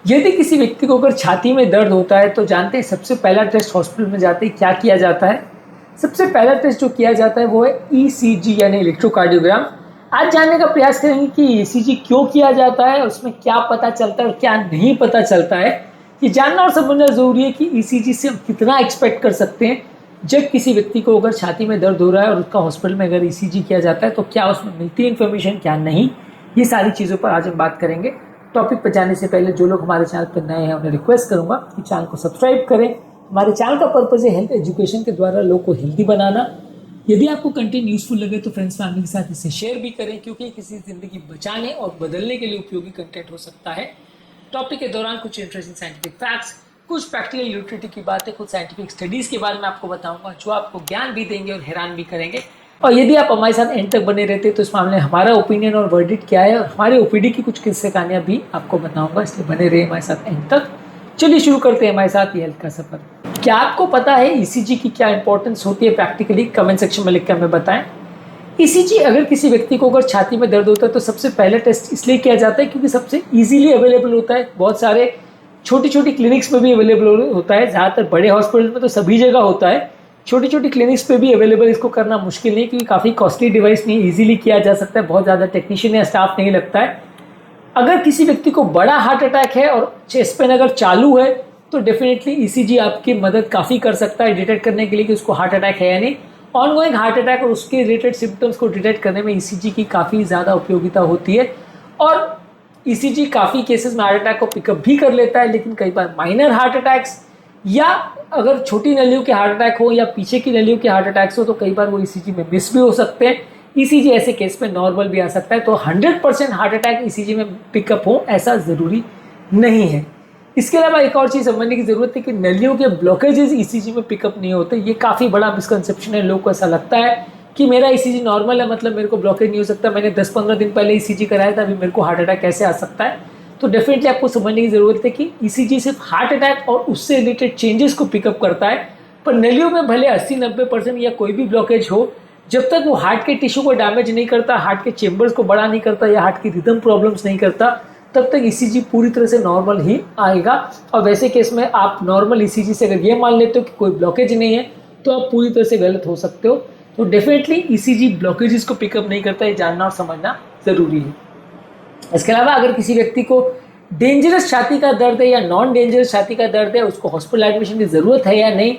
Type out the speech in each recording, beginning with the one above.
यदि किसी व्यक्ति को अगर छाती में दर्द होता है तो जानते हैं सबसे पहला टेस्ट हॉस्पिटल में जाते ही क्या किया जाता है। सबसे पहला टेस्ट जो किया जाता है वो है ईसीजी यानी इलेक्ट्रोकार्डियोग्राम। आज जानने का प्रयास करेंगे कि ईसीजी क्यों किया जाता है, उसमें क्या पता चलता है और क्या नहीं पता चलता है। ये जानना और समझना जरूरी है कि ईसीजी से हम कितना एक्सपेक्ट कर सकते हैं। जब किसी व्यक्ति को अगर छाती में दर्द हो रहा है और उसका हॉस्पिटल में अगर ईसीजी किया जाता है तो क्या उसमें मिलती है इन्फॉर्मेशन, क्या नहीं, ये सारी चीज़ों पर आज हम बात करेंगे। टॉपिक पर जाने से पहले जो लोग हमारे चैनल पर नए हैं उन्हें रिक्वेस्ट करूंगा कि चैनल को सब्सक्राइब करें। हमारे चैनल का पर्पज़ है हेल्थ एजुकेशन के द्वारा लोग को हेल्दी बनाना। यदि आपको कंटेंट यूजफुल लगे तो फ्रेंड्स फैमिली के साथ इसे शेयर भी करें, क्योंकि किसी जिंदगी बचाने और बदलने के लिए उपयोगी कंटेंट हो सकता है। टॉपिक के दौरान कुछ इंटरेस्टिंग साइंटिफिक फैक्ट्स, कुछ प्रैक्टिकल यूटिलिटी की बातें, कुछ साइंटिफिक स्टडीज के बारे में आपको बताऊंगा जो आपको ज्ञान भी देंगे और हैरान भी करेंगे। और यदि आप हमारे साथ एंड तक बने रहते तो इस मामले में हमारा ओपिनियन और वर्डिट क्या है और हमारे ओपीडी की कुछ किस्से कहानियां भी आपको बताऊंगा, इसलिए बने रहे हमारे साथ एंड तक। चलिए शुरू करते हैं हमारे साथ ये हेल्थ का सफर। क्या आपको पता है ईसीजी की क्या इंपॉर्टेंस होती है प्रैक्टिकली? कमेंट सेक्शन में लिख कर हमें बताएं। ईसीजी अगर किसी व्यक्ति को अगर छाती में दर्द होता है तो सबसे पहले टेस्ट इसलिए किया जाता है क्योंकि सबसे इजीली अवेलेबल होता है। बहुत सारे छोटी छोटी क्लिनिक्स में भी अवेलेबल होता है, ज़्यादातर बड़े हॉस्पिटल में तो सभी जगह होता है, छोटी छोटी क्लिनिक्स पे भी अवेलेबल। इसको करना मुश्किल नहीं क्योंकि काफ़ी कॉस्टली डिवाइस नहीं, इजीली किया जा सकता है, बहुत ज़्यादा टेक्नीशियन या स्टाफ नहीं लगता है। अगर किसी व्यक्ति को बड़ा हार्ट अटैक है और चेस्ट पेन अगर चालू है तो डेफिनेटली ईसीजी आपकी मदद काफ़ी कर सकता है डिटेक्ट करने के लिए कि उसको हार्ट अटैक है या नहीं। ऑनगोइंग हार्ट अटैक और उसके रिलेटेड सिम्टम्स को डिटेक्ट करने में ईसीजी की काफ़ी ज़्यादा उपयोगिता होती है। और ईसीजी काफ़ी केसेस में हार्ट अटैक को पिकअप भी कर लेता है, लेकिन कई बार माइनर हार्ट अटैक्स या अगर छोटी नलियों के हार्ट अटैक हो या पीछे की नलियों के हार्ट अटैक्स हो तो कई बार वो ईसीजी में मिस भी हो सकते हैं। ईसीजी ऐसे केस में नॉर्मल भी आ सकता है, तो 100% हार्ट अटैक ईसीजी में पिकअप हो ऐसा ज़रूरी नहीं है। इसके अलावा एक और चीज़ समझने की ज़रूरत है कि नलियों के ब्लॉकेजेस ईसीजी में पिकअप नहीं होते। ये काफ़ी बड़ा मिसकंसेप्शन है। लोगों को ऐसा लगता है कि मेरा ईसीजी नॉर्मल है मतलब मेरे को ब्लॉकेज नहीं हो सकता, मैंने 10-15 दिन पहले ईसीजी कराया था, अभी मेरे को हार्ट अटैक कैसे आ सकता है। तो डेफिनेटली आपको समझने की ज़रूरत है कि ईसीजी सिर्फ हार्ट अटैक और उससे रिलेटेड चेंजेस को पिकअप करता है, पर नलियों में भले 80-90% या कोई भी ब्लॉकेज हो, जब तक वो हार्ट के टिश्यू को डैमेज नहीं करता, हार्ट के चेम्बर्स को बड़ा नहीं करता या हार्ट की रिदम प्रॉब्लम्स नहीं करता, तब तक ईसीजी पूरी तरह से नॉर्मल ही आएगा। और वैसे केस में आप नॉर्मल ईसीजी से अगर ये मान लेते हो कि कोई ब्लॉकेज नहीं है तो आप पूरी तरह से गलत हो सकते हो। तो डेफिनेटली ईसीजी ब्लॉकेजेस को पिकअप नहीं करता, ये जानना और समझना ज़रूरी है। इसके अलावा अगर किसी व्यक्ति को डेंजरस छाती का दर्द है या नॉन डेंजरस छाती का दर्द है, उसको हॉस्पिटल एडमिशन की ज़रूरत है या नहीं,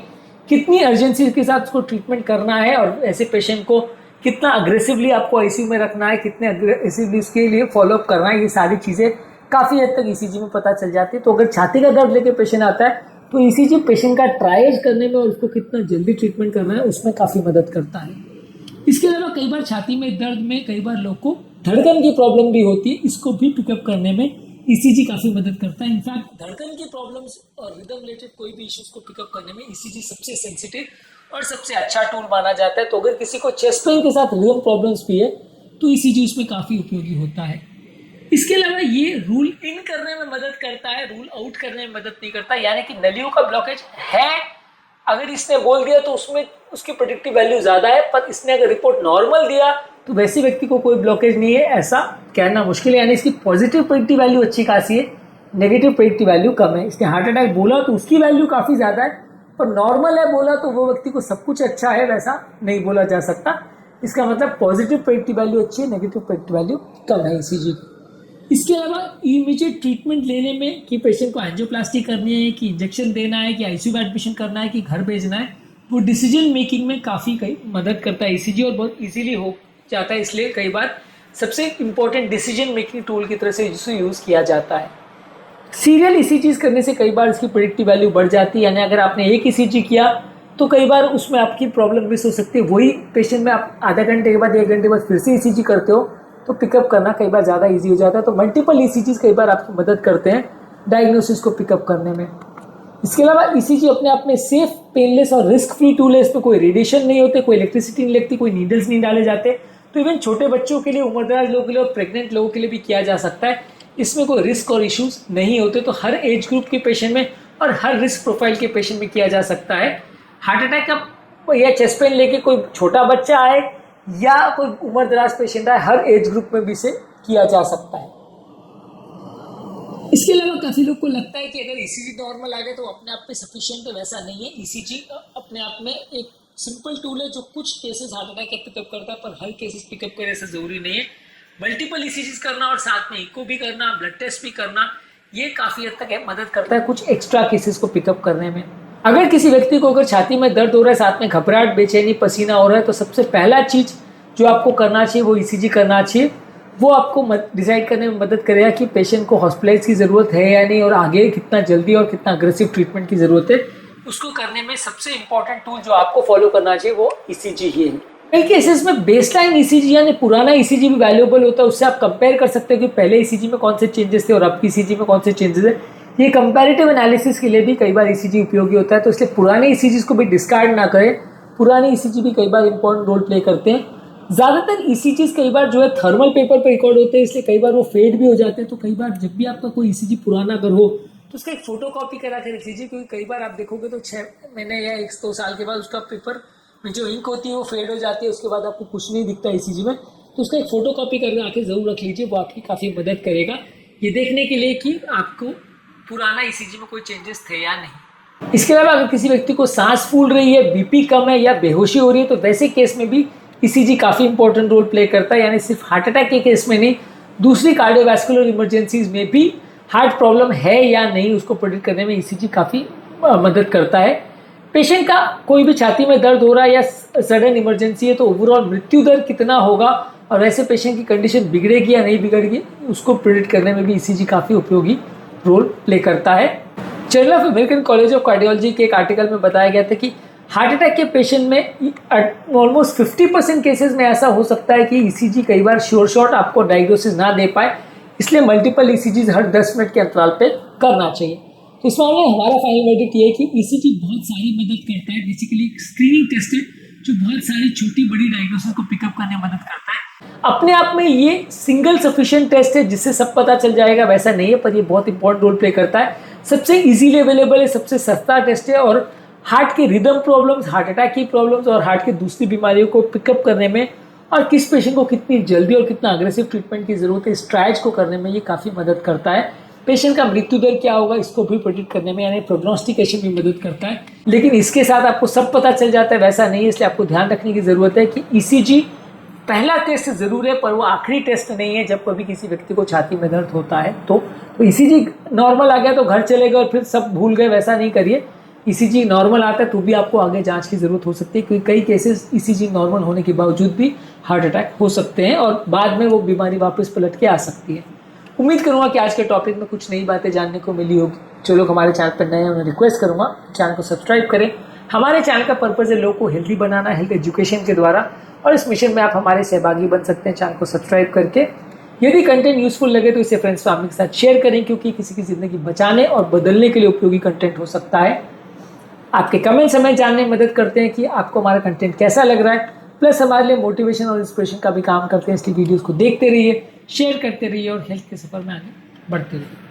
कितनी अर्जेंसी के साथ उसको ट्रीटमेंट करना है और ऐसे पेशेंट को कितना अग्रेसिवली आपको आईसीयू में रखना है, कितने अग्रेसिवली उसके लिए फॉलोअप करना है, ये सारी चीज़ें काफ़ी हद तक ईसीजी में पता चल जाती है। तो अगर छाती का दर्द लेके पेशेंट आता है तो ईसीजी पेशेंट का ट्रायज करने में और उसको कितना जल्दी ट्रीटमेंट करना है उसमें काफ़ी मदद करता है। इसके अलावा कई बार छाती में दर्द में कई बार लोग को धड़कन की प्रॉब्लम भी होती है, इसको भी पिकअप करने में ईसीजी काफ़ी मदद करता है। इनफैक्ट धड़कन की प्रॉब्लम्स और रिदम रिलेटेड कोई भी इश्यूज को पिकअप करने में ईसीजी सबसे सेंसिटिव और सबसे अच्छा टूल माना जाता है। तो अगर किसी को चेस्ट पेन के साथ रिदम प्रॉब्लम्स भी है तो ईसीजी उसमें काफ़ी उपयोगी होता है। इसके अलावा ये रूल इन करने में मदद करता है, रूल आउट करने में मदद नहीं करता। यानी कि नलियों का ब्लॉकेज है, अगर इसने बोल दिया तो उसमें उसकी प्रेडिक्टिव वैल्यू ज़्यादा है, पर इसने अगर रिपोर्ट नॉर्मल दिया तो वैसे व्यक्ति को कोई ब्लॉकेज नहीं है ऐसा कहना मुश्किल है। यानी इसकी पॉजिटिव प्रेडिक्टिव वैल्यू अच्छी खासी है, नेगेटिव प्रेडिक्टिव वैल्यू कम है। इसने हार्ट अटैक बोला तो उसकी वैल्यू काफ़ी ज़्यादा है, पर नॉर्मल है बोला तो वो व्यक्ति को सब कुछ अच्छा है वैसा नहीं बोला जा सकता। इसका मतलब पॉजिटिव प्रेडिक्टिव वैल्यू अच्छी है, नेगेटिव प्रेडिक्टिव वैल्यू कम है ईसीजी की। इसके अलावा इमीडिएट ट्रीटमेंट लेने में कि पेशेंट को एंजियोप्लास्टी करनी है, कि इंजेक्शन देना है, कि आईसीयू में एडमिशन करना है, कि घर भेजना है, वो डिसीजन मेकिंग में काफ़ी कई मदद करता है ईसीजी और बहुत इजीली हो जाता है। इसलिए कई बार सबसे इंपॉर्टेंट डिसीजन मेकिंग टूल की तरह से इसे यूज़ किया जाता है। सीरियल ईसीजीज करने से कई बार इसकी प्रेडिक्टिव वैल्यू बढ़ जाती है। यानी अगर आपने एक ईसीजी किया तो कई बार उसमें आपकी प्रॉब्लम मिस हो सकती है। वही पेशेंट में आप आधा घंटे के बाद 1 घंटे बाद फिर से ईसीजी करते हो तो पिकअप करना कई बार ज़्यादा इजी हो जाता है। तो मल्टीपल ईसीजीज कई बार आपकी मदद करते हैं डायग्नोसिस को पिकअप करने में। इसके अलावा ईसीजी अपने आप में सेफ, पेनलेस और रिस्क फ्री टूल है। इसमें कोई रेडिएशन नहीं होते, कोई इलेक्ट्रिसिटी नहीं लगती, कोई नीडल्स नहीं डाले जाते। तो इवन छोटे बच्चों के लिए, उम्रदराज लोगों के लिए और प्रेग्नेंट लोगों के लिए भी किया जा सकता है। इसमें कोई रिस्क और इश्यूज नहीं होते। तो हर एज ग्रुप के पेशेंट में और हर रिस्क प्रोफाइल के पेशेंट में किया जा सकता है। हार्ट अटैक का या चेस्ट पेन लेके कोई छोटा बच्चा आए या कोई उम्रदराज पेशेंट आए, हर एज ग्रुप में भी इसे किया जा सकता है। इसके अलावा काफ़ी लोग को लगता है कि अगर ईसीजी नॉर्मल आ गया तो अपने आप में सफिशिएंट है, वैसा नहीं है। ईसीजी अपने आप में एक सिंपल टूल है जो कुछ केसेस हार्ट अटैक के पिकअप करता है, पर हर केसेस पिकअप करे ऐसा जरूरी नहीं है। मल्टीपल ईसीजीज करना और साथ में इको भी करना, ब्लड टेस्ट भी करना, ये काफ़ी हद तक मदद करता है कुछ एक्स्ट्रा केसेस को पिकअप करने में। अगर किसी व्यक्ति को अगर छाती में दर्द हो रहा है, साथ में घबराहट, बेचैनी, पसीना हो रहा है, तो सबसे पहला चीज़ जो आपको करना चाहिए वो ईसीजी करना चाहिए। वो आपको डिसाइड करने में मदद करेगा कि पेशेंट को हॉस्पिटलाइज की ज़रूरत है या नहीं, और आगे कितना जल्दी और कितना अग्रेसिव ट्रीटमेंट की ज़रूरत है। उसको करने में सबसे इंपॉर्टेंट टूल जो आपको फॉलो करना चाहिए वो ईसीजी ही है। कई केसेस में बेसलाइन ईसीजी यानी पुराना ईसीजी भी वैल्यूएबल होता है। उससे आप कंपेयर कर सकते हो कि पहले ईसीजी में कौन से चेंजेस थे और अब की ईसीजी में कौन से चेंजेस है। ये कंपैरेटिव एनालिसिस के लिए भी कई बार ईसीजी उपयोगी होता है, तो इसलिए पुराने ईसीजी को भी डिस्कार्ड ना करें। पुराने ईसीजी भी कई बार इंपॉर्टेंट रोल प्ले करते हैं। ज़्यादातर ईसीजी कई बार जो है थर्मल पेपर पर रिकॉर्ड होते हैं, इसलिए कई बार वो फेड भी हो जाते हैं। तो कई बार जब भी आपका कोई ईसीजी पुराना अगर हो तो उसका एक फोटो कॉपी करा के रख लीजिए, क्योंकि कई बार आप देखोगे तो 6 महीने या 1-2 साल के बाद उसका पेपर में जो इंक होती है वो फेड हो जाती है, उसके बाद आपको कुछ नहीं दिखता ईसीजी में। तो उसका एक फोटो कॉपी करके आके ज़रूर रख लीजिए, वो आपकी काफ़ी मदद करेगा ये देखने के लिए कि आपको पुराना ईसीजी में कोई चेंजेस थे या नहीं। इसके अलावा अगर किसी व्यक्ति को सांस फूल रही है, बीपी कम है या बेहोशी हो रही है, तो वैसे केस में भी ईसीजी काफ़ी इंपॉर्टेंट रोल प्ले करता है। यानी सिर्फ हार्ट अटैक के केस में नहीं, दूसरी कार्डियोवैस्कुलर इमरजेंसीज में भी हार्ट प्रॉब्लम है या नहीं उसको प्रेडिक्ट करने में ईसीजी काफ़ी मदद करता है। पेशेंट का कोई भी छाती में दर्द हो रहा है या सडन इमरजेंसी है तो ओवरऑल मृत्यु दर कितना होगा और वैसे पेशेंट की कंडीशन बिगड़ेगी या नहीं बिगड़ेगी उसको प्रेडिक्ट करने में भी ईसीजी काफ़ी उपयोगी रोल प्ले करता है। Journal of American college of cardiology के एक आर्टिकल में बताया गया था कि हार्ट अटैक के पेशेंट में ऑलमोस्ट 50% केसेस में ऐसा हो सकता है कि ईसीजी कई बार श्योर शॉट आपको डायग्नोसिस ना दे पाए, इसलिए मल्टीपल ईसीजीज हर 10 मिनट के अंतराल पे करना चाहिए। तो इस मामले में हमारा फाइनल वर्डिक्ट ये है कि ईसीजी बहुत सारी मदद करता है। बेसिकली स्क्रीनिंग टेस्ट है जो बहुत सारी छोटी बड़ी डायग्नोसिस को पिकअप करने में मदद करता है। अपने आप में ये सिंगल सफिशिएंट टेस्ट है जिससे सब पता चल जाएगा, वैसा नहीं है, पर ये बहुत इंपॉर्टेंट रोल प्ले करता है। सबसे इजीली अवेलेबल है, सबसे सस्ता टेस्ट है और हार्ट के रिदम प्रॉब्लम्स, हार्ट अटैक की प्रॉब्लम्स और हार्ट की दूसरी बीमारियों को पिकअप करने में और किस पेशेंट को कितनी जल्दी और कितना अग्रेसिव ट्रीटमेंट की जरूरत है इस ट्रायल्स को करने में ये काफ़ी मदद करता है। पेशेंट का मृत्यु दर क्या होगा इसको भी प्रेडिक्ट करने में यानी प्रोग्नोस्टिकेशन भी मदद करता है। लेकिन इसके साथ आपको सब पता चल जाता है वैसा नहीं है, इसलिए आपको ध्यान रखने की ज़रूरत है कि ईसीजी पहला टेस्ट ज़रूर है पर वो आखिरी टेस्ट नहीं है। जब कभी किसी व्यक्ति को छाती में दर्द होता है तो ईसीजी नॉर्मल आ गया तो घर चले गए और फिर सब भूल गए, वैसा नहीं करिए। ईसीजी नॉर्मल आता है तो भी आपको आगे जांच की ज़रूरत हो सकती है, क्योंकि कई केसेस ईसीजी नॉर्मल होने के बावजूद भी हार्ट अटैक हो सकते हैं और बाद में वो बीमारी वापस पलट के आ सकती है। उम्मीद करूँगा कि आज के टॉपिक में कुछ नई बातें जानने को मिली होगी। जो लोग हमारे चैनल पर नए हैं उन्हें रिक्वेस्ट करूँगा चैनल को सब्सक्राइब करें। हमारे चैनल का पर्पज़ है लोगों को हेल्दी बनाना, हेल्थ एजुकेशन के द्वारा, और इस मिशन में आप हमारे सहभागी बन सकते हैं चैनल को सब्सक्राइब करके। यदि कंटेंट यूजफुल लगे तो इसे फ्रेंड्स फैमिली के साथ शेयर करें, क्योंकि किसी की ज़िंदगी बचाने और बदलने के लिए उपयोगी कंटेंट हो सकता है। आपके कमेंट्स हमें जानने में मदद करते हैं कि आपको हमारा कंटेंट कैसा लग रहा है, प्लस हमारे लिए मोटिवेशन और इंस्पिरेशन का भी काम करते हैं। इसलिए वीडियोस को देखते रहिए, शेयर करते रहिए और हेल्थ के सफर में आगे बढ़ते रहिए।